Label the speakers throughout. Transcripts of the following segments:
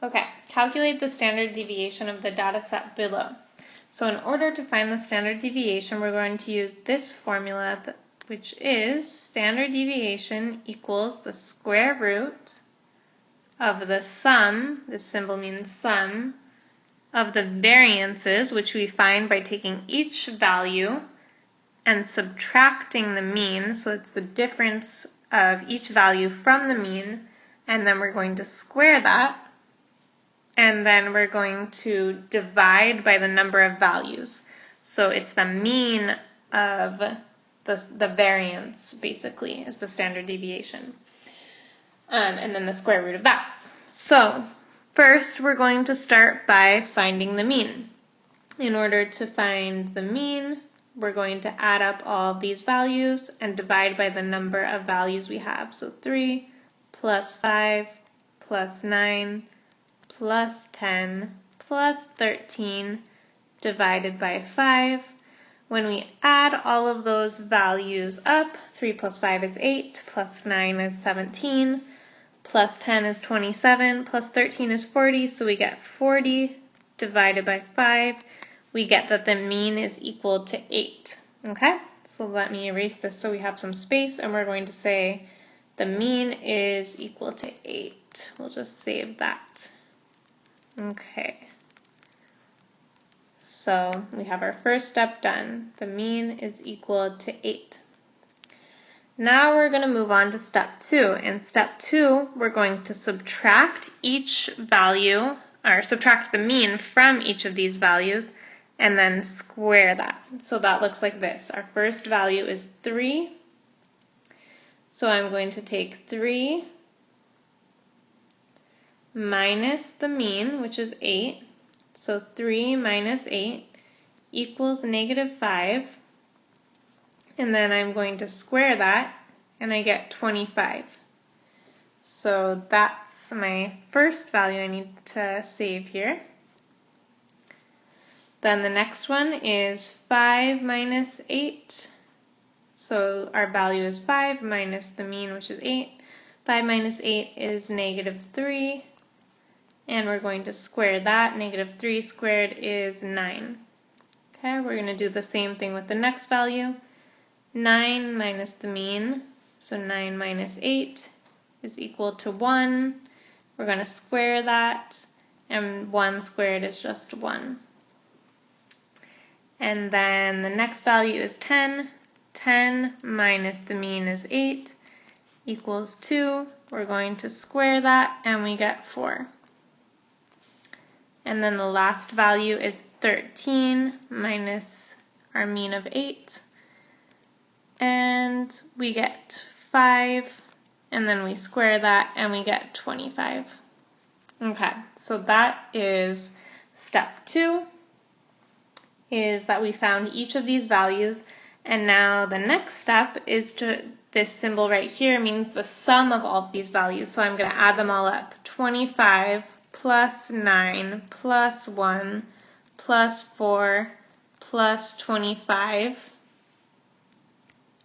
Speaker 1: Okay, calculate the standard deviation of the data set below. So in order to find the standard deviation, we're going to use this formula, which is standard deviation equals the square root of the sum, this symbol means sum, of the variances, which we find by taking each value and subtracting the mean, so it's the difference of each value from the mean, and then we're going to square that, and then we're going to divide by the number of values. So it's the mean of the variance, basically, is the standard deviation. And then the square root of that. So first we're going to start by finding the mean. In order to find the mean, we're going to add up all of these values and divide by the number of values we have. So 3 plus 5 plus 9 plus 10 plus 13 divided by 5. When we add all of those values up, 3 plus 5 is 8, plus 9 is 17, plus 10 is 27, plus 13 is 40, so we get 40 divided by 5. We get that the mean is equal to 8. Okay, so let me erase this so we have some space, and we're going to say the mean is equal to 8. We'll just save that. Okay, so we have our first step done. The mean is equal to 8. Now we're going to move on to step 2. In step 2, we're going to subtract each value, or subtract the mean from each of these values, and then square that. So that looks like this. Our first value is 3. So I'm going to take 3 minus the mean, which is 8. So 3 minus 8 equals -5. And then I'm going to square that, and I get 25. So that's my first value I need to save here. Then the next one is 5 minus 8. So our value is 5 minus the mean, which is 8. 5 minus 8 is -3. And we're going to square that. -3 squared is 9. Okay, we're going to do the same thing with the next value. 9 minus the mean, so 9 minus 8 is equal to 1. We're going to square that, and 1 squared is just 1. And then the next value is 10. 10 minus the mean is 8 equals 2. We're going to square that, and we get 4. And then the last value is 13 minus our mean of 8. And we get 5, and then we square that, and we get 25. Okay, so that is step 2, is that we found each of these values, and now the next step is to, this symbol right here means the sum of all of these values, so I'm going to add them all up. 25 plus 9 plus 1 plus 4 plus 25.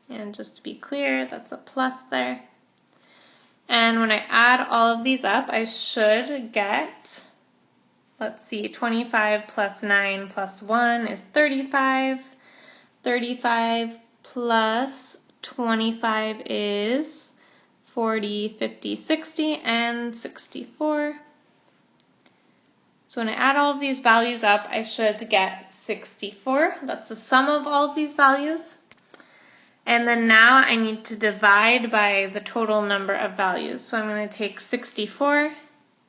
Speaker 1: And just to be clear, that's a plus there. And when I add all of these up, I should get, let's see, 25 plus 9 plus 1 is 35. 35 plus 25 is 40, 50, 60, and 64. So when I add all of these values up, I should get 64. That's the sum of all of these values. And then now I need to divide by the total number of values. So I'm going to take 64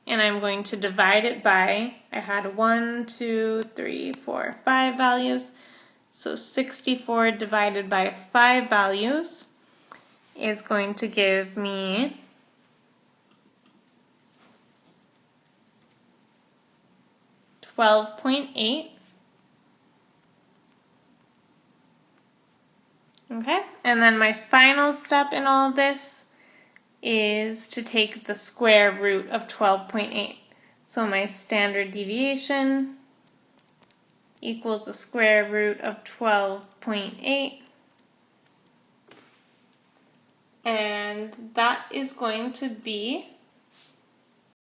Speaker 1: and I'm going to divide it by, I had 1, 2, 3, 4, 5 values. So 64 divided by 5 values is going to give me 12.8. Okay, and then my final step in all of this is to take the square root of 12.8. So my standard deviation equals the square root of 12.8. And that is going to be